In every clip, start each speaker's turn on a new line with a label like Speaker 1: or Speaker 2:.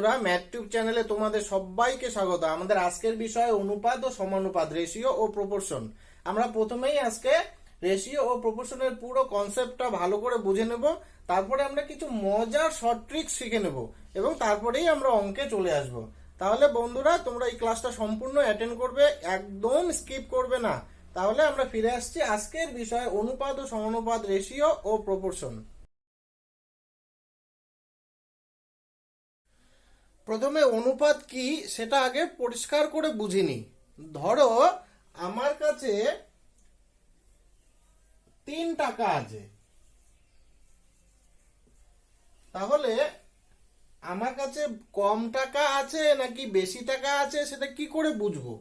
Speaker 1: বন্ধুরা, math tube চ্যানেলে তোমাদের সবাইকে স্বাগত। আমাদের আজকের বিষয় অনুপাত ও সমানুপাত, রেশিও ও প্রপোর্শন। আমরা প্রথমেই আজকে রেশিও ও প্রপোর্শনের পুরো কনসেপ্টটা ভালো করে বুঝে নেব, তারপরে আমরা কিছু মজার শর্ট ট্রিক্স শিখে নেব এবং তারপরেই আমরা অঙ্কে চলে আসব। তাহলে বন্ধুরা, তোমরা এই ক্লাসটা সম্পূর্ণ অ্যাটেন্ড করবে, একদম স্কিপ করবে না। তাহলে আমরা ফিরে আসছি আজকের বিষয় অনুপাত ও সমানুপাত, রেশিও ও প্রপোর্শন। প্রথমে অনুপাত কি সেটা আগে পরিষ্কার করে বুঝিনি। ধরো আমার কাছে 3 টাকা আছে, তাহলে আমার কাছে কম টাকা আছে নাকি বেশি টাকা আছে সেটা কি করে বুঝবো?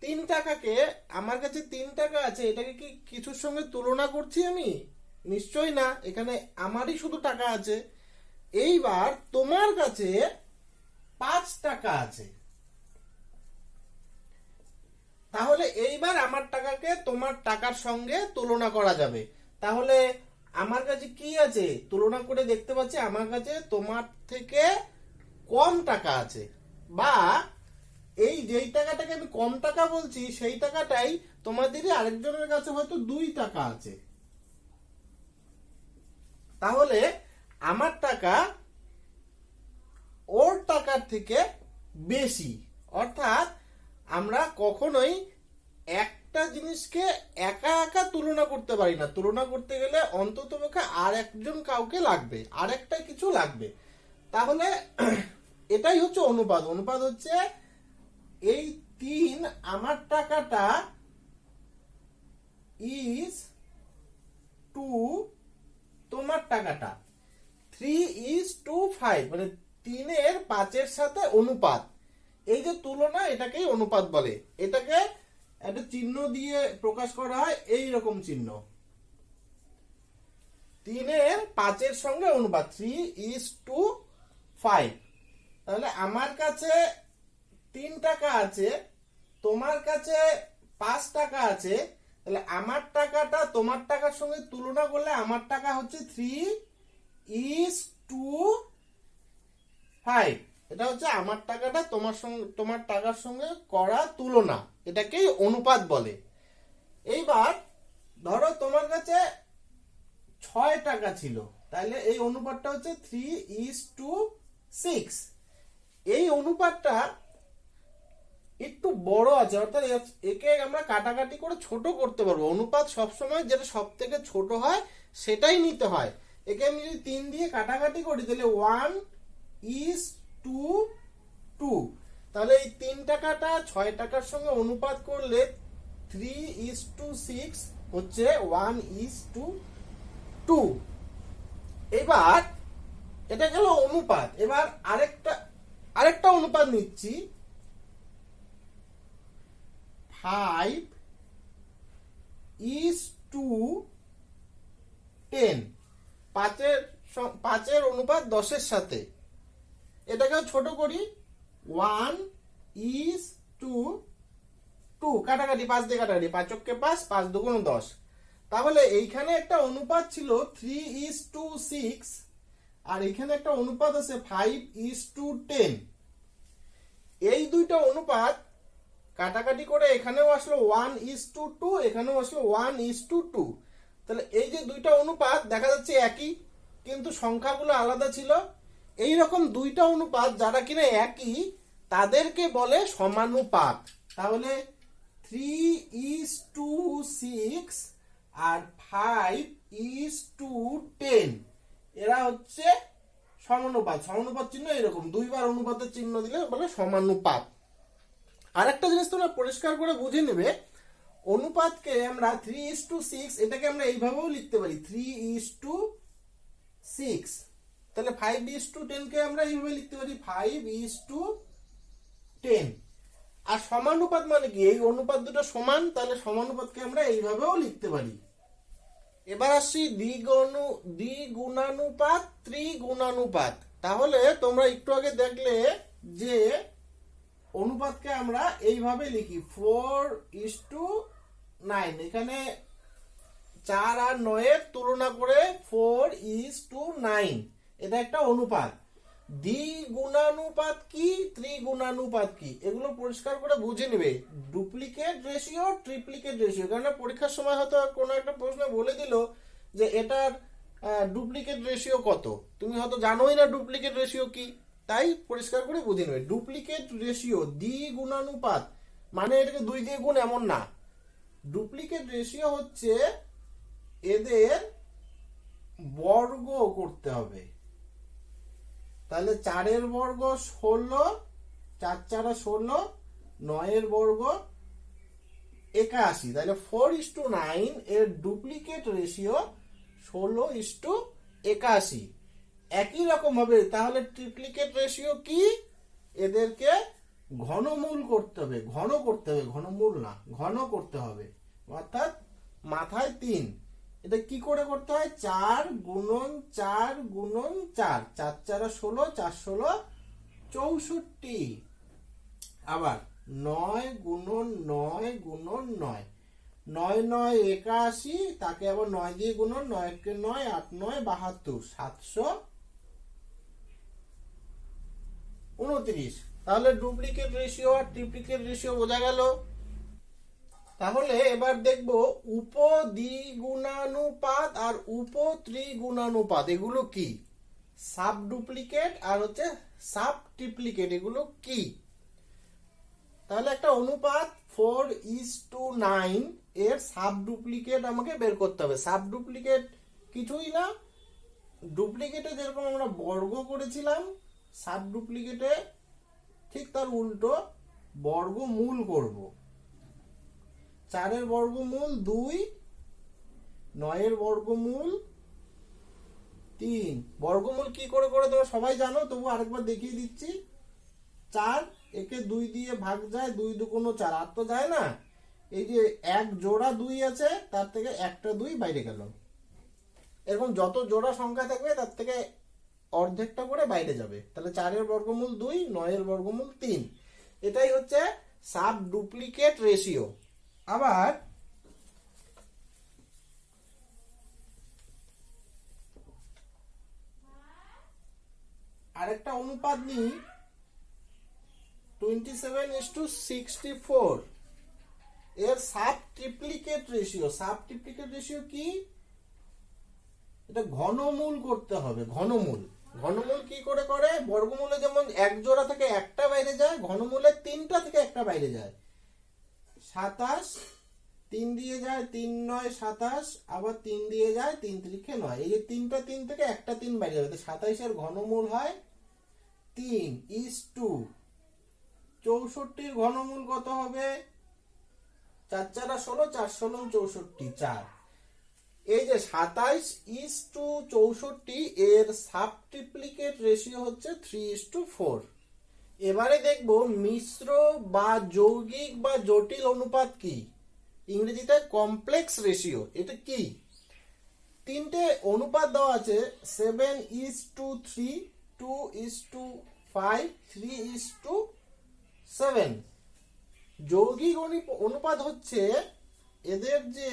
Speaker 1: 3 টাকাকে, আমার কাছে 3 টাকা আছে, এটাকে কি কিছুর সঙ্গে তুলনা করছি আমি? নিশ্চয়ই না, এখানে আমারই শুধু টাকা আছে। এইবার তোমার কাছে 5 টাকা আছে, তাহলে এইবার আমার টাকাকে তোমার টাকার সঙ্গে তুলনা করা যাবে। তাহলে আমার কাছে কি আছে তুলনা করে দেখতে পাচ্ছি, আমার কাছে তোমার থেকে কম টাকা আছে, বা এই যেই টাকাটাকে আমি কম টাকা বলছি সেই টাকাটাই তোমাদেরই আরেকজনের কাছে হয়তো 2 টাকা আছে। তাহলে আমার টাকা ওর টাকার থেকে বেশি। অর্থাৎ আমরা কখনোই একটা জিনিসকে একা একা তুলনা করতে পারি না। তুলনা করতে গেলে অন্ততপক্ষে আর একজন কাউকে লাগবে, আর একটা কিছু লাগবে। তাহলে এটাই হচ্ছে অনুপাত। অনুপাত হচ্ছে এই 3 আমার টাকাটা ইজ টু তোমার টাকাটা 3:5, মানে 3:5 সাথে অনুপাত। এই যে তুলনা, এটাকেই অনুপাত বলে। এটাকে একটা চিহ্ন দিয়ে প্রকাশ করা হয়, এই রকম চিহ্ন, 3:5 সঙ্গে অনুপাত, 3:5। তাহলে আমার কাছে 3 টাকা আছে, তোমার কাছে 5 টাকা আছে, তাহলে আমার টাকাটা তোমার টাকার সঙ্গে তুলনা করলে আমার টাকা হচ্ছে 3:5। এটা হচ্ছে আমার টাকাটা তোমার টাকার সঙ্গে করা তুলনা, এটাকেই অনুপাত বলে। এইবার ধরো তোমার কাছে 6 টাকা ছিল, তাহলে এই অনুপাতটা হচ্ছে 3:6। এই অনুপাতটা একটু বড় আছে, অর্থাৎ একে আমরা কাটাকাটি করে ছোট করতে পারবো। অনুপাত সবসময় যেটা সব থেকে ছোট হয় সেটাই নিতে হয়। একে আমি যদি 3 দিয়ে কাটাকাটি করি তাহলে 1:2। তাহলে এই 3 টাকাটা 6 টাকার সঙ্গে অনুপাত করলে 3:6 হচ্ছে 1:2। এবার এটা গেল অনুপাত। এবার আরেকটা অনুপাত নিচ্ছি, 5:10। 5-এর অনুপাত 10-এর সাথে। এটাকেও ছোট করি, 1:2। কাটাকাটি 5 দিয়ে কাটাকাটি, 5 × 5, 5 × 2 = 10। তাহলে এইখানে একটা অনুপাত ছিল 3:6, আর এখানে একটা অনুপাত আছে 5:10। এই দুইটা অনুপাত কাটাকাটি করে এখানেও আসলো 1:2, এখানেও আসলো 1:2। তাহলে এই যে দুইটা অনুপাত দেখা যাচ্ছে একই, কিন্তু সংখ্যাগুলো আলাদা ছিল। এই রকম দুইটা অনুপাত যারা কিনা একই, তাদেরকে বলে সমানুপাত। তাহলে 3:6 আর 5:10 এরা হচ্ছে সমানুপাত। সমানুপাত চিহ্ন এরকম, দুইবার অনুপাতের চিহ্ন দিলে বলে সমানুপাত। আরেকটা জিনিস তোমরা পরিষ্কার করে বুঝে নেবে, অনুপাতকে আমরা 3:6, এটাকে আমরা এইভাবেও লিখতে পারি 3:6। তাহলে 5:10 কে আমরা এইভাবে লিখতে পারি 5:10। আর সমানুপাত মানে কি, এই অনুপাত দুটো সমান, তাহলে সমানুপাতকে আমরা এইভাবেও লিখতে পারি। এবার আসছি দ্বিগুণানুপাত, ত্রিগুণানুপাত। তাহলে তোমরা একটু আগে দেখলে যে অনুপাতকে আমরা এইভাবে লিখি 4:9। এখানে 4 আর 9 এর তুলনা করে 4:9, এটা একটা অনুপাত। দ্বিগুণানুপাত কি, ত্রিগুণানুপাত কি, এগুলো পরিষ্কার করে বুঝে নেবে। ডুপ্লিকেট রেশিও, ট্রিপ্লিকেট রেশিও, কারণ পরীক্ষার সময় হয়তো কোনো একটা প্রশ্ন বলে দিল যে এটার ডুপ্লিকেট রেশিও কত, তুমি হয়তো জানোই না ডুপ্লিকেট রেশিও কি, তাই পরিষ্কার করে বুঝে নেবে। ডুপ্লিকেট রেশিও দ্বিগুণানুপাত মানে এটাকে 2 দিয়ে গুণ এমন না। ডুপ্লিকেট রেশিও হচ্ছে এদের বর্গ করতে হবে। তাহলে 4 বর্গ 16, 4 4 16, 9 বর্গ 81, তাহলে 4:9 এর ডুপ্লিকেট রেশিও 16:81। একই রকম হবে তাহলে ট্রিপ্লিকেট রেশিও কি, এদেরকে ঘনমূল করতে হবে, ঘন করতে হবে, ঘনমূল না, ঘন করতে হবে, অর্থাৎ মাথায় 3। এটা কি করে করতে হয়, 4 গুণন 4 গুণন 4, 4 4 16, 4 16 64, আবার 9 গুণন 9 গুণন 9, 9 9 81, তাকে আবার 9 দিয়ে গুণন, 9 কে 9, 8 9 72, 729। তাহলে ডুপ্লিকেট রেশিও আর ট্রিপ্লিকেট রেশিও বোঝা গেল। তাহলে এবার দেখব উপদ্বিগুণানুপাত আর উপত্রিগুণানুপাত এগুলো কি, সাব ডুপ্লিকেট আর হচ্ছে সাব ট্রিপ্লিকেট এগুলো কি। তাহলে একটা অনুপাত 4:9 এর সাব ডুপ্লিকেট আমাকে বের করতে হবে। সাব ডুপ্লিকেট কিছুই না, ডুপ্লিকেটে যেরকম আমরা বর্গ করেছিলাম, সাব ডুপ্লিকেটে ঠিক তার উল্টো বর্গমূল করব। 4 বর্গমূল 2, 9 বর্গমূল 3। বর্গমূল কি করে করে তোমরা সবাই জানো, তবু আরেকবার দেখিয়ে দিচ্ছি। 4 একে 2 দিয়ে ভাগ যায়, 2 2 4, আর তো যায় না। এই যে এক জোড়া 2 আছে, তার থেকে একটা 2 বাইরে গেল। এরকম যত জোড়া সংখ্যা থাকবে তার থেকে অর্ধেকটা করে বাইরে যাবে। তাহলে 4 বর্গমূল 2, 9 বর্গমূল 3, এটাই হচ্ছে সাব ডুপ্লিকেট রেশিও। আবার আরেকটা অনুপাত নিই, 27:64 এর সাব ট্রিপ্লিকেট রেশিও। সাব ট্রিপ্লিকেট রেশিও কি, এটা ঘনমূল করতে হবে। ঘনমূল, ঘনমূল কি করে করে, বর্গমূলে যেমন এক জোড়া থেকে একটা বাইরে যায়, ঘনমূলে 3টা থেকে একটা বাইরে যায়। 27, 3 দিয়ে যায়, 3 9 27, আবার 3 দিয়ে যায়, 3 3 9, এই যে 3টা 3 থেকে একটা 3 বাইরে যাবে, 27 এর ঘনমূল হয় 3:2। 64 ঘনমূল কত হবে, 4 4 16, 4 16 64, 4। এই যে 27:64 এর সাব ট্রিপ্লিকেট রেশিও হচ্ছে 3:4। এবারে দেখব মিশ্র বা যৌগিক বা জটিল অনুপাত কি, ইংরেজিতে কমপ্লেক্স রেশিও। এটা কি, 3টে অনুপাত দেওয়া আছে, 7:3, 2:5, 3:7। যৌগিক অনুপাত হচ্ছে এদের যে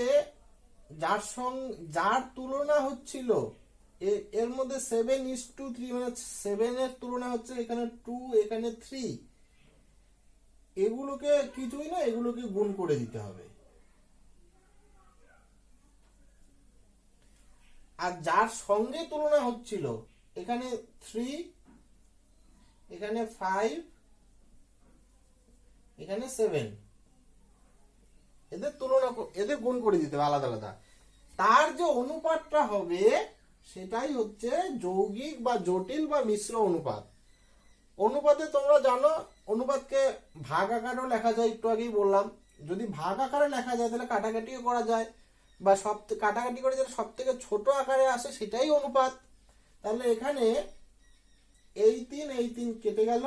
Speaker 1: যার তুলনা হচ্ছিল, এর মধ্যে 7:3, মানে 7 এর তুলনা হচ্ছে এখানে 2, এখানে 3, এগুলোকে কিছুই না, এগুলোকে গুণ করে দিতে হবে। আর যার সঙ্গে তুলনা হচ্ছিল, এখানে 3, এখানে 5, এখানে 7, এদের তুলনা, এদের গুণ করে দিতে হবে আলাদা আলাদা। তার যে অনুপাতটা হবে সেটাই হচ্ছে যৌগিক বা জটিল বা মিশ্র অনুপাত। অনুপাতে তোমরা জানো অনুপাতকে ভাগ আকারেও লেখা যায়, একটু আগেই বললাম। যদি ভাগ আকারে লেখা যায় তাহলে কাটাকাটিও করা যায়, বা কাটাকাটি করে যেটা সব থেকে ছোট আকারে আসে সেটাই অনুপাত। তাহলে এখানে এই 3 কেটে গেল,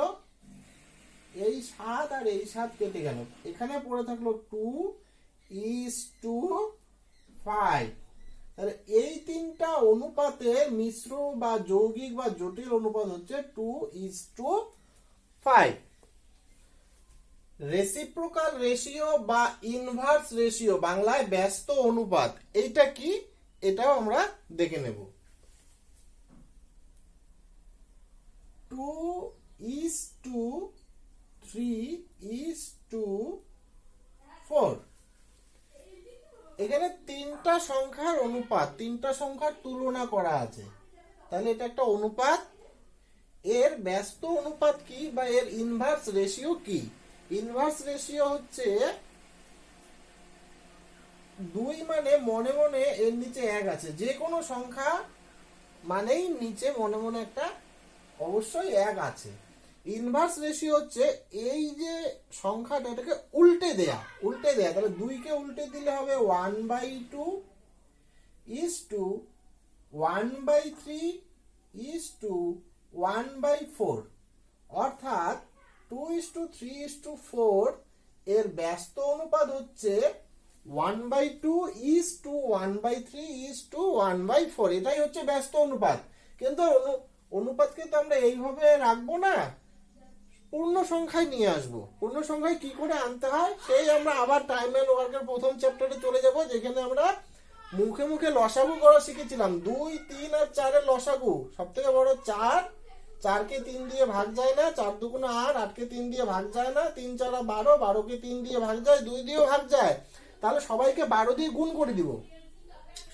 Speaker 1: এই 7 আর এই 7 কেটে গেল, এখানে পড়ে থাকলো 2:5। তাহলে এই 3টা অনুপাতের মিশ্র বা যৌগিক বা জটিল অনুপাত হচ্ছে 2:5। রেসিপ্রোকাল রেশিও বা ইনভার্স রেশিও, বাংলায় ব্যস্ত অনুপাত, এইটা কি, এটাও আমরা দেখে নেব। 2:3:4। এখানে তিনটা সংখ্যার অনুপাত, তিনটা সংখ্যার তুলনা করা আছে, তাহলে এটা একটা অনুপাত। এর ব্যস্ত অনুপাত কি বা এর ইনভার্স রেশিও কি? ইনভার্স রেশিও হচ্ছে 2 মানে মনে মনে এর নিচে 1 আছে, যে কোনো সংখ্যা মানেই নিচে মনে মনে একটা অবশ্যই 1 আছে। ইনভার্স রেশিও হচ্ছে এই যে সংখ্যাটা, এটাকে উল্টে দেয়া, তাহলে 2 কে উল্টে দিলে হবে 1/2 1/3 1/4, অর্থাৎ 2:3:4 এর ব্যস্ত অনুপাত হচ্ছে 1/2 1/3 1/4। এটাই হচ্ছে ব্যস্ত অনুপাত। কিন্তু অনুপাতকে তো আমরা এইভাবে রাখবো না, পূর্ণ সংখ্যায় নিয়ে আসবো। পূর্ণ সংখ্যায় কি করে আনতে হয় সেই আমরা আবার টাইম এন্ড ওয়ার্কের প্রথম চ্যাপ্টারে চলে যাব, যেখানে আমরা মুখে মুখে লসাগু করা শিখেছিলাম। 2, 3 আর 4 এর লসাগু সব থেকে বড় 4, 4 কে 3 দিয়ে ভাগ যায় না, 4 দুগুণে 8, 8 কে 3 দিয়ে ভাগ যায় না, 3 4 12, 12 কে 3 দিয়ে ভাগ যায়, 2 দিয়েও ভাগ যায়। তাহলে সবাইকে 12 দিয়ে গুণ করে দিব,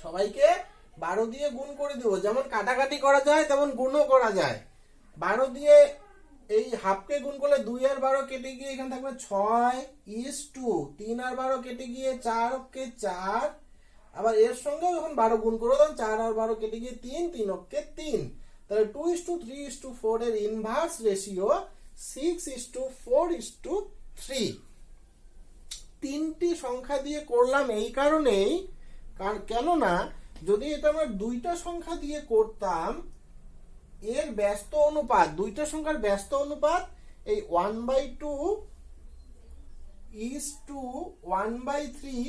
Speaker 1: সবাইকে 12 দিয়ে গুণ করে দিব। যেমন কাটাকাটি করা যায় তেমন গুণও করা যায়। 12 দিয়ে এই হাফকে গুণ করলে 2 আর 12 কেটে গিয়ে এখানে থাকবে 6:2, 3 আর 12 কেটে গিয়ে 4 কে 4, আবার এর সঙ্গে যখন 12 গুণ করো তখন 4 আর 12 কেটে গিয়ে 3, 3 কে 3। তাহলে 2:3:4 এর ইনভার্স রেশিও 6:4:3। তিনটি সংখ্যা দিয়ে করলাম এই কারণেই, কেননা যদি এটা আমরা দুইটা সংখ্যা দিয়ে করতাম, এর ব্যস্ত অনুপাত, দুইটা সংখ্যার ব্যস্ত অনুপাত এই 1/2:1/3,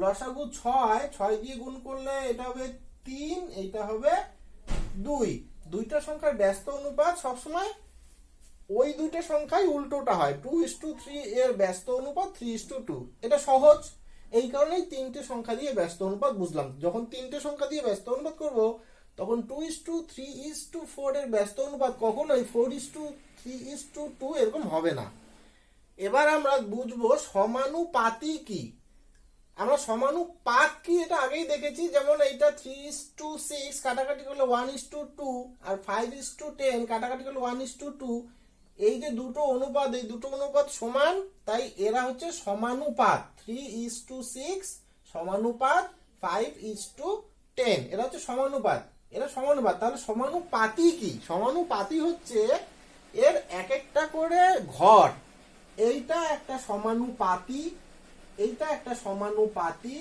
Speaker 1: লসাগু 6 দিয়ে গুণ করলে এটা হবে 3, এটা হবে 2। দুইটা সংখ্যার ব্যস্ত অনুপাত সবসময় ওই দুইটা সংখ্যায় উল্টোটা হয়। 2:3 এর ব্যস্ত অনুপাত 3:2। এটা সহজ, এই কারণেই তিনটে সংখ্যা দিয়ে ব্যস্ত অনুপাত বুঝলাম। যখন তিনটে সংখ্যা দিয়ে ব্যস্ত অনুপাত করব তখন 2:3:4 এর ব্যস্ত অনুপাত কখনোই 4:3:2 এরকম হবে না। এবার আমরা বুঝবো সমানুপাতি কি। আমরা সমানুপাত কি এটা আগেই দেখেছি, যেমন এইটা 3:6 কাটাকাটি করলে 1:2 আর 5:10 কাটাকাটি করলে 1:2। এই যে দুটো অনুপাত, এই দুটো অনুপাত সমান, তাই এরা হচ্ছে সমানুপাত। 3:6 সমানুপাত 5:10, এরা হচ্ছে সমানুপাত, এরা সমানুপাত। তাহলে সমানুপাতি কি? সমানুপাতি হচ্ছে এর এক একটা করে ঘর। এইটা একটা সমানুপাতি, এইটা একটা সমানুপাতি,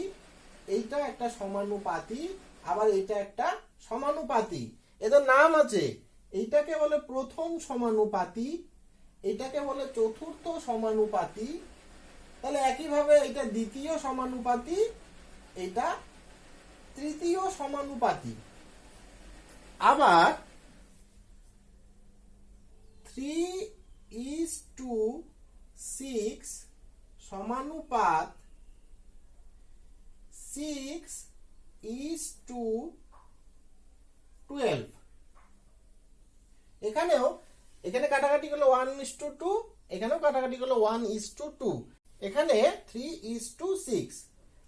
Speaker 1: এইটা একটা সমানুপাতি, আবার এইটা একটা সমানুপাতি। এদের নাম আছে। এইটাকে বলে প্রথম সমানুপাতি, এটাকে বলে চতুর্থ সমানুপাতি। তাহলে একইভাবে এটা দ্বিতীয় সমানুপাতি, এটা তৃতীয় সমানুপাতি। আবার 3:6 সমানুপাত 6:12। এখানে কাটাকাটি করলে 1:2, এখানেও কাটাকাটি করলে 1:2। এখানে 3:6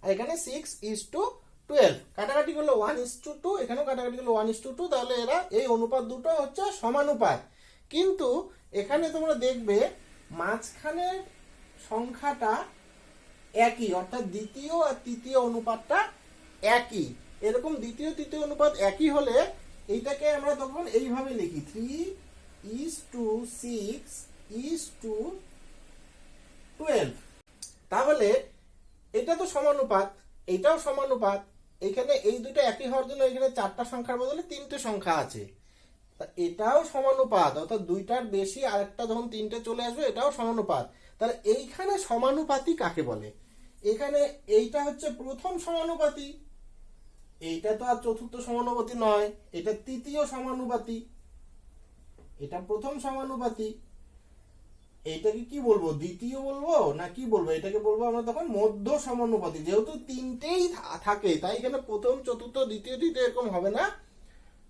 Speaker 1: আর এখানে 6:12। কাটাকাটি করলে 1:2, এখানেও কাটাকাটি করলে 1:2। তাহলে এরা এই অনুপাত দুটো হচ্ছে সমানুপাত। কিন্তু এখানে তোমরা দেখবে মাঝখানের সংখ্যাটা একই, অর্থাৎ দ্বিতীয় আর তৃতীয় অনুপাতটা একই। এরকম দ্বিতীয় তৃতীয় অনুপাত একই হলে এইটাকে আমরা তখন এইভাবে লিখি 3:6:12। তাহলে এটা তো সমানুপাত, এটাও সমানুপাত। এখানে এই দুটো একই হওয়ার জন্য এখানে 4টা সংখ্যার বদলে 3টে সংখ্যা আছে। এটাও সমানুপাত, অর্থাৎ দুইটার বেশি আরেকটা যখন 3টে চলে আসবে এটাও সমানুপাত। তাহলে এইখানে সমানুপাতি কাকে বলে? এখানে এইটা হচ্ছে প্রথম সমানুপাতি, এইটা তো আর চতুর্থ সমানুপাতি নয়, এটা তৃতীয় সমানুপাতি, এটা প্রথম সমানুপাতি। এইটাকে কি বলবো, দ্বিতীয় বলবো না কি বলবো? এটাকে বলবো আমরা তখন মধ্য সমানুপাতি। যেহেতু 3টেই থাকে তাই এখানে প্রথম চতুর্থ দ্বিতীয় তৃতীয় এরকম হবে না।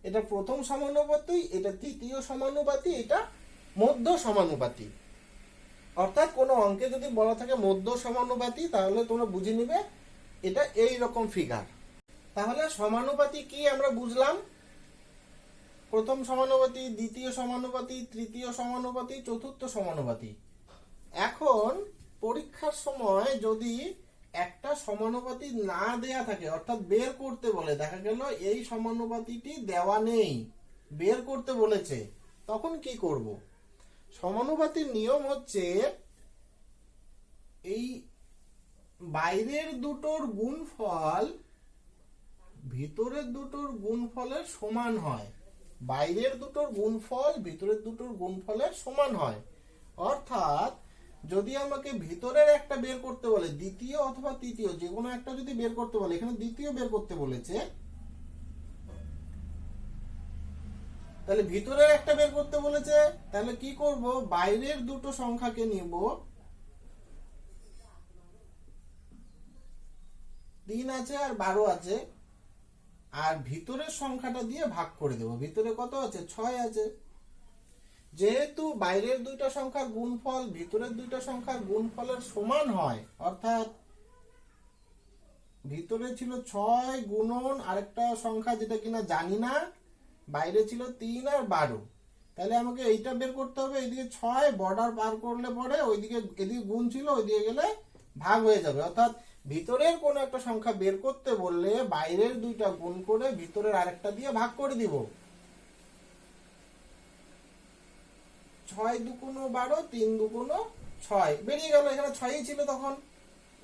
Speaker 1: এটা প্রথম সমানুপাতি, এটা তৃতীয় সমানুপাতি, এটা মধ্য সমানুপাতি। অর্থাৎ কোনো অঙ্কে যদি বলা থাকে মধ্য সমানুপাতি, তাহলে তোমরা বুঝে নিবে এটা এই রকম ফিগার। তাহলে সমানুপাতি কি আমরা বুঝলাম, প্রথম সমানুপাতি, দ্বিতীয় সমানুপাতি, তৃতীয় সমানুপাতি, চতুর্থ সমানুপাতি। এখন পরীক্ষার সময় যদি একটা সমানুপাতি না দেয়া থাকে, অর্থাৎ বের করতে বলে, দেখা গেল এই সমানুপাতিটি দেওয়া নেই, বের করতে বলেছে, তখন কি করব? সমানুপাতির নিয়ম হচ্ছে এই বাইরের দুটোর গুণফল ভিতরের দুটোর গুণফলের সমান হয়। বাইরের দুটোর গুণফল ভিতরের দুটোর গুণফলের সমান হয়। অর্থাৎ যদি আমাকে ভিতরের একটা বের করতে বলে, দ্বিতীয় অথবা তৃতীয় যে কোনো একটা যদি বের করতে বলে, এখানে দ্বিতীয় বের করতে বলেছে, তাহলে ভিতরের একটা বের করতে বলেছে, তাহলে কি করব? বাইরের দুটো সংখ্যাকে নিব, 3 আছে আর 12 আছে, আর ভিতরের সংখ্যাটা দিয়ে ভাগ করে দেব। ভিতরে কত আছে? 6 আছে। যেহেতু বাইরের দুইটা সংখ্যার গুণফল ভিতরের দুইটা সংখ্যার গুণফলের সমান হয়, অর্থাৎ ভিতরে ছিল 6 গুণন আরেকটা সংখ্যা যেটা কিনা জানি না, বাইরে ছিল 3 আর 12, তাহলে আমাকে এইটা বের করতে হবে। এইদিকে 6 বর্ডার পার করলে পরে ওইদিকে, এদিকে গুণ ছিল ওইদিকে গেলে ভাগ হয়ে যাবে। অর্থাৎ ভিতরের কোন একটা সংখ্যা বের করতে বললে বাইরের দুইটা গুণ করে ভিতরের আরেকটা দিয়ে ভাগ করে দিব। 6 দুগুণ 12, 3 দুগুণ 6, বেরিয়ে গেল। এখানে 6ই ছিল তখন,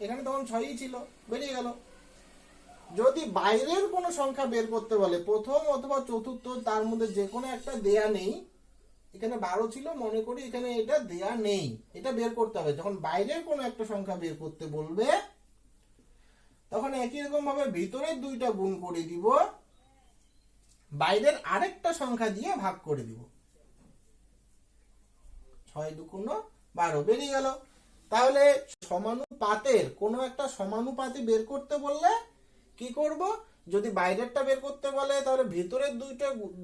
Speaker 1: এখানে তখন 6ই ছিল, বেরিয়ে গেল। যদি বাইরের কোন সংখ্যা বের করতে বলে, প্রথম অথবা চতুর্থ, তার মধ্যে যে কোনো একটা দেয়া নেই, এখানে 12 ছিল মনে করি, এখানে এটা দেয়া নেই, এটা বের করতে হবে। যখন বাইরের কোন একটা সংখ্যা বের করতে বলবে, তখন একই রকম ভাবে ভিতরের দুইটা গুণ করে দিব, বাইরের আরেকটা সংখ্যা দিয়ে ভাগ করে দিব। 6 দুগুণ 12, বেরিয়ে গেল। তাহলে সমানুপাতের কোন একটা সমানুপাতি বের করতে বললে কি করব? যদি বাইরেরটা বের করতে বলে, তাহলে ভিতরের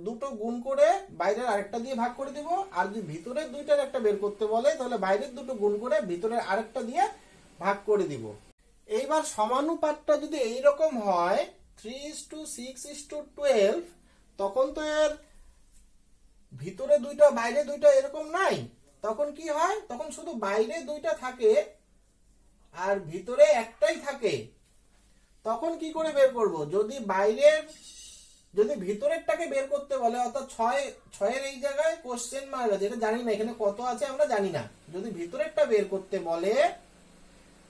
Speaker 1: দুটো গুণ করে বাইরের আরেকটা দিয়ে ভাগ করে দিব। আর যদি ভিতরের দুইটার একটা বের করতে বলে, তাহলে বাইরের দুটো গুণ করে ভিতরের আরেকটা দিয়ে ভাগ করে দিব। এইবার সমানুপাতটা যদি এইরকম হয় 3:6:12, তখন তো এর ভিতরে দুইটা বাইরে দুইটা এরকম নাই। তখন কি হয়? তখন শুধু বাইরে দুইটা থাকে আর ভিতরে একটাই থাকে। তখন কি করে বের করব? যদি ভিতরেরটাকে বের করতে বলে, অর্থাৎ 6 এই জায়গায় কোশ্চেন মার্ক আছে, এটা জানি না এখানে কত আছে, আমরা জানি না। যদি ভিতরেরটা বের করতে বলে,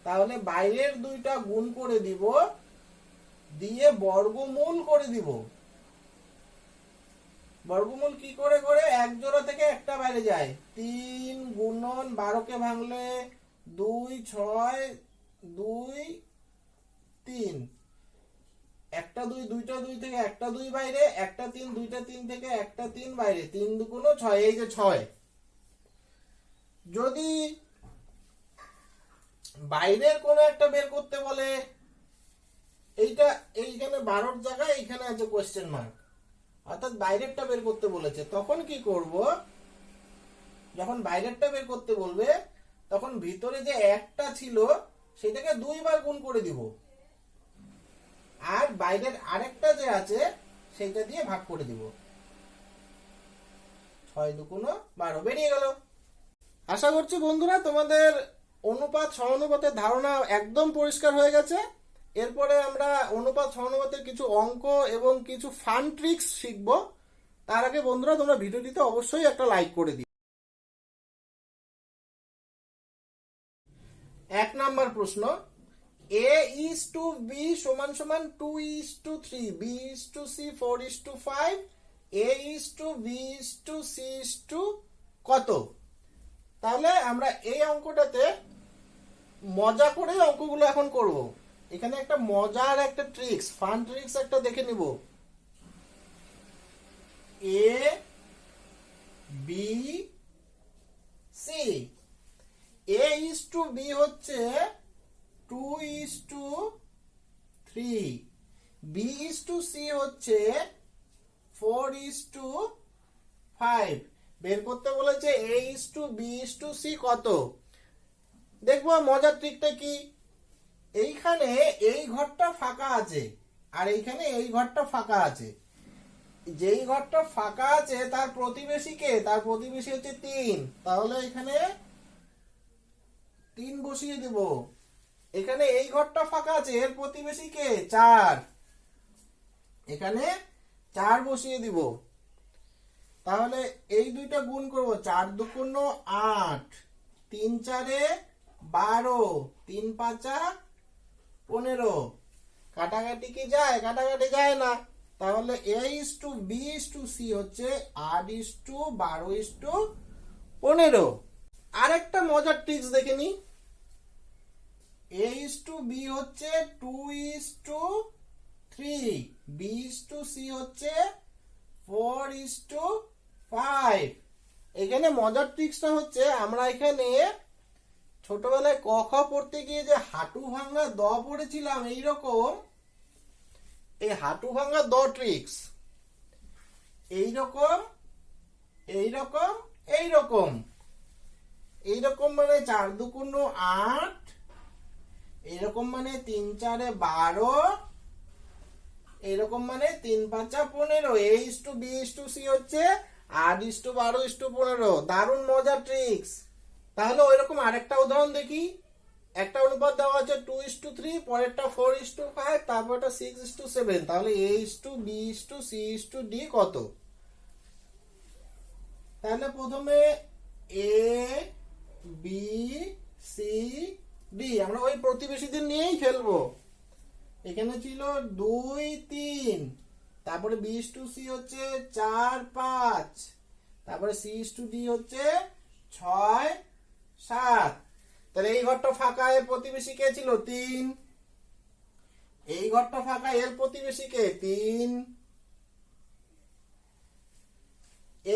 Speaker 1: তাহলে বাইরের দুইটা গুণ করে দিব, দিয়ে বর্গমূল করে দিব। বর্গমূল কি করে করে? এক জোড়া থেকে একটা বাইরে যায়। 3 গুণন 12 কে ভাঙলে 2, 6, 2, 3, একটা 2, দুইটা 2 থেকে একটা 2 বাইরে, একটা 3, দুইটা 3 থেকে একটা 3 বাইরে, 3 দুগুণ 6, এই যে 6। যদি বাইরের কোন একটা বের করতে বলে, এইটা এইখানে 12 জায়গায় এইখানে আছে কোশ্চেন মার্ক, অর্থাৎ বাইরেরটা বের করতে বলেছে, তখন কি করব? যখন বাইরেরটা বের করতে বলবে, তখন ভিতরে যে একটা ছিল সেটাকে 2 বার গুণ করে দিব, আর বাইরের আরেকটা যে আছে সেটা দিয়ে ভাগ করে দিব। 6 দুগুণ 12, বেরিয়ে গেল। আশা করছি বন্ধুরা তোমাদের অনুপাত সমানুপাতের ধারণা একদম পরিষ্কার হয়ে গেছে। এরপরে আমরা অনুপাত সমানুপাতের কিছু অঙ্ক এবং কিছু ফান ট্রিক্স শিখব। তার আগে বন্ধুরা তোমরা ভিডিওটিতে অবশ্যই একটা লাইক করে দিও। 1 নাম্বার প্রশ্ন, A:B = 2:3, B:C 4:5, A:B:C কত? তাহলে আমরা এই অঙ্কটাতে মজা করে অঙ্কগুলো এখন করব। এখানে একটা মজার একটা ট্রিক্স, ফান ট্রিক্স একটা দেখে নিব। A:B:C, A:B হচ্ছে 2:3, B:C হচ্ছে 4:5, বের করতে বলেছে a is to b is to c কত। দেখবো মজার ট্রিকটা কি, এইখানে এই ঘরটা ফাঁকা আছে আর এইখানে এই ঘরটা ফাঁকা আছে, যেই ঘরটা ফাঁকা আছে তার প্রতিবেশী কে, তার প্রতিবেশী হচ্ছে 3, তাহলে এখানে 3 বসিয়ে দেব। এখানে এই ঘরটা ফাঁকা আছে, এর প্রতিবেশী কে 4, এখানে 4 বসিয়ে দিব। তাহলে এই দুইটা গুণ করব, 4 দুগুণ 8, 3 4 12, 3 5 15, কাটাকাটি কি যায়, কাটাকাটি যায় না। তাহলে a is to b is to c হচ্ছে 8 is to 12 is to 15। আরেকটা মজার ট্রিক্স দেখে নি, a is to b হচ্ছে 2 is to 3, b is to c হচ্ছে 4 is to 5। এখানে মজার ট্রিক্সটা হচ্ছে আমরা এখানে ছোটবেলায় ক খ পড়তে গিয়ে যে হাঁটু ভাঙা দ পড়েছিলাম, এইরকম এই হাঁটু ভাঙা দ ট্রিক্স এইরকম এইরকম এইরকম এইরকম, মানে 4 দুগুণ 8, এইরকম মানে 3 4 12, এইরকম মানে 3 5 15। a is to b is to c হচ্ছে 8 is to 12 is to 15। দারুণ মজার ট্রিক্স। তাহলে ওইরকম আরেকটা উদাহরণ দেখি, একটা অনুপাত দেওয়া আছে 2 is to 3, পরেরটা 4 is to 5, তারপরটা 6 is to 7। তাহলে a is to b is to c is to d কত। তাহলে প্রথমে a b c d, আমরা ওই প্রতিবেশীদের নিয়েই খেলবো। এখানে ছিল 2 3, তারপরে b is to c হচ্ছে 4 5, তারপরে c is to d হচ্ছে 6 7। তাহলে এই ঘরটা ফাঁকা, এর প্রতিবেশী কে ছিল 3, এই ঘরটা ফাঁকা, এর প্রতিবেশী কে 3,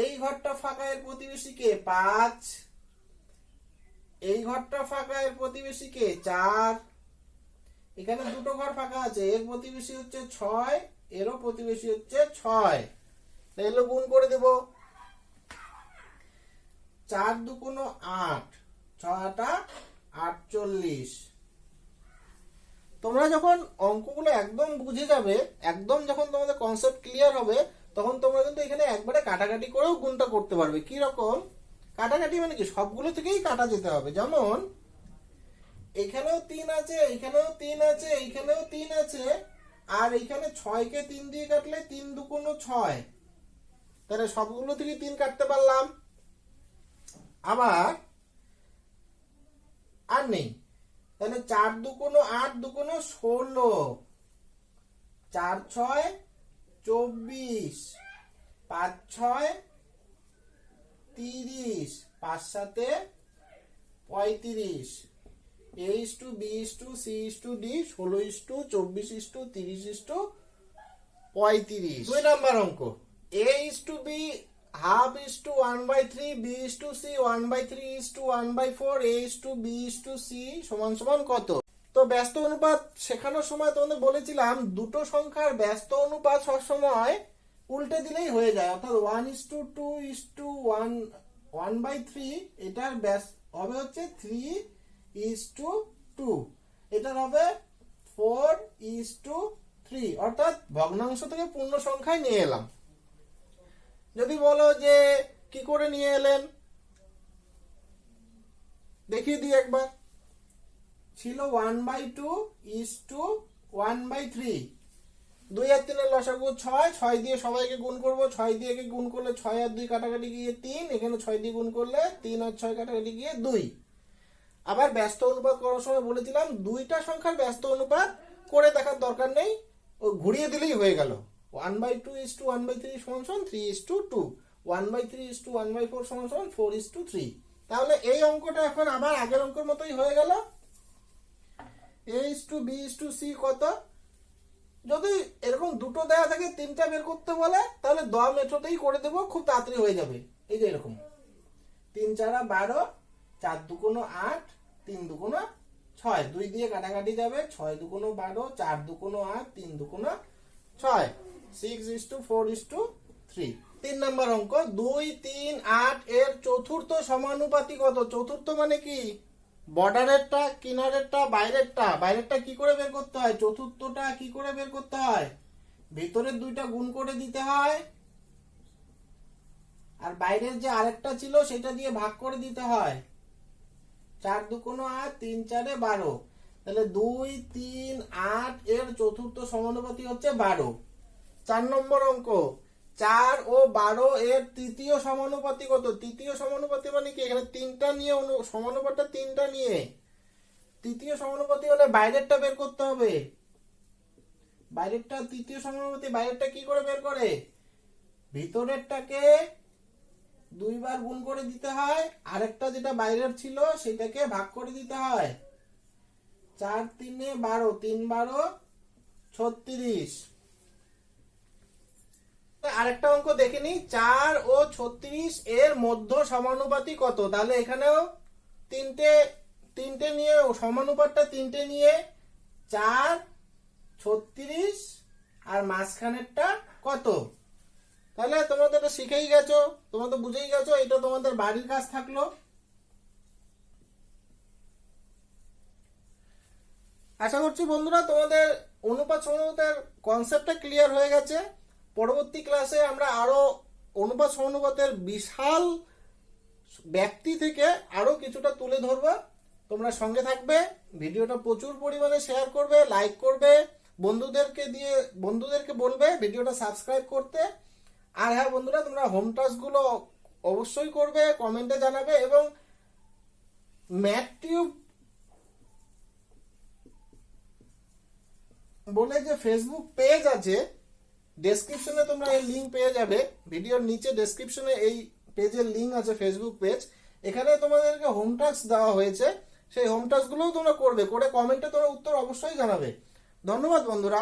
Speaker 1: এই ঘরটা ফাঁকা, এর প্রতিবেশী কে 5, এই ঘরটা ফাঁকা, এর প্রতিবেশী কে 4, এখানে দুটো ঘর ফাঁকা আছে, এর প্রতিবেশী হচ্ছে 6, এরও প্রতিবেশী হচ্ছে 6। তাহলে গুণ করে দেব, 4 দুগুণ 8, 6 48। তোমরা যখন অঙ্কগুলো একদম বুঝে যাবে, একদম যখন তোমাদের কনসেপ্ট ক্লিয়ার হবে, তখন তোমরা কিন্তু এখানে একবারে কাটাকাটি করেও গুণটা করতে পারবে। কি রকম কাটাকাটি, মানে কি সবগুলো থেকেই কাটা যেতে হবে। যেমন এখানেও 3 আছে, এখানেও 3 আছে, এখানেও 3 আছে, আর এখানে 6 কে 3 দিয়ে কাটলে 3 দুগুণ 6, তাহলে সবগুলো থেকে 3 কাটতে পারলাম। আবার আর নেই, তাহলে 4 দুগুণ 8 দুগুণ 16, 4 6 24, 5 6 30, 5 7 35। a is to b is to c is to d 16 is to 24 is to 30 is to 35। 2 number অঙ্ক, a is to b half is to 1/3, b is to c 1/3 is to 1/4, a is to b is to c সমান সমান কত। তো ব্যস্ত অনুপাত শেখানোর সময় তোমাদের বলেছিলাম দুটো সংখ্যার ব্যস্ত অনুপাত সবসময় উল্টে দিলেই হয়ে যায়, অর্থাৎ 1 is to 2 is to 1/3, এটার হবে হচ্ছে 3 is to 2, এটার হবে 4 is to 3, অর্থাৎ ভগ্নাংশ থেকে পূর্ণ সংখ্যায় নিয়ে এলাম। যদি বলো যে কি করে নিয়ে এলেন, দেখিয়ে দিই একবার। ছিল 1/2 is to 1/3, 2 আর 3 এর লসাগু 6, 6 দিয়ে সবাইকে গুণ করব, 6 দিয়ে একে গুণ করলে 6 আর 2 কাটাকাটি গিয়ে 3, এখানে 6 দিয়ে গুণ করলে 3 আর 6 কাটাকাটি গিয়ে 2। আবার ব্যস্ত অনুপাত করার সময় বলেছিলাম দুইটা সংখ্যার ব্যস্ত অনুপাত করে দেখার দরকার নেই, ও ঘুরিয়ে দিলেই হয়ে গেল। 1/2 is to 1/3 সমান সমান 3 is to 2, 1/3 is to 1/4 সমান সমান 4 is to 3। তাহলে এই অঙ্কটা এখন আবার আগের অঙ্কের মতোই হয়ে গেল। a is to b is to c কত। যদি এরকম দুটো দেয়া থাকে, তিনটা বের করতে বলে, তাহলে দ মেথডেই করে দেবো, খুব তাড়াতাড়ি হয়ে যাবে। এই যে এরকম 3 4 12, 4 দুগুণ 8, 3 দুগুণ 6, 2 দিয়ে কাটাকাটি যাবে, 6 দুগুণ 12, 4 দুগুণ 8, 3 দুগুণ 6, 6 is to 4 is to 3। 3 নম্বর অঙ্ক 2 3 8 এর চতুর্থ সমানুপাতি কত? চতুর্থ মানে কি? বর্ডারেরটা, কিনারেরটা, বাইরেরটা কি করে বের করতে হয়? চতুর্থটা কি করে বের করতে হয়? ভিতরের দুইটা গুণ করে দিতে হয়, আর বাইরের যে আরেকটা ছিল সেটা দিয়ে ভাগ করে দিতে হয়। 4 2 8, 3 4 12। তাহলে 2 3 8 এর চতুর্থ সমানুপাতি হচ্ছে 12। 4 নম্বর অঙ্ক 4 ও 12 এর তৃতীয় সমানুপাতি কত? তৃতীয় সমানুপাতি মানে কি? এখানে তিনটা নিয়ে সমানুপাতটা তিনটা নিয়ে তৃতীয় সমানুপাতি হলে বাইরেরটা বের করতে হবে। বাইরেরটা তৃতীয় সমানুপাতি, বাইরেরটা কি করে বের করে? ভিতরেরটাকে দুইবার গুণ করে দিতে হয়, আরেকটা যেটা বাইরের ছিল সেটাকে ভাগ করে দিতে হয়। 4 3 12, 3 12 36। আরেকটা অঙ্ক দেখে নি, 4 ও 36 এর মধ্য সমানুপাতি কত? তাহলে এখানেও তিনটে নিয়ে সমানুপাতটা তিনটে নিয়ে 4 36 আর মাঝখানেরটা কত? তাহলে তোমরা তো এটা শিখেই গেছো, তোমরা তো বুঝেই গেছো, এটা তোমাদের বাড়ির কাজ থাকলো। আশা করছি বন্ধুরা তোমাদের অনুপাত সমানুপাতের কনসেপ্টটা ক্লিয়ার হয়ে গেছে। পরবর্তী ক্লাসে আমরা আরো অনুপাত সমানুপাতের বিশাল ব্যক্তি থেকে আরো কিছুটা তুলে ধরবো। তোমরা সঙ্গে থাকবে, ভিডিওটা প্রচুর পরিমাণে শেয়ার করবে, লাইক করবে, বন্ধুদেরকে বলবে ভিডিওটা সাবস্ক্রাইব করতে। আর হ্যাঁ বন্ধুরা, তোমরা হোম টাস্কগুলো অবশ্যই করবে, কমেন্টে জানাবে, এবং ম্যাথটিউব বলে যে ফেসবুক পেজ আছে, ডেসক্রিপশনে তোমরা এই লিংক পেয়ে যাবে। ভিডিওর নিচে ডেসক্রিপশনে এই পেজের লিংক আছে, ফেসবুক পেজ। এখানে তোমাদেরকে হোম টাস্ক দেওয়া হয়েছে, সেই হোম টাস্কগুলোও তোমরা করবে, করে কমেন্টে তোমরা উত্তর অবশ্যই জানাবে। ধন্যবাদ বন্ধুরা।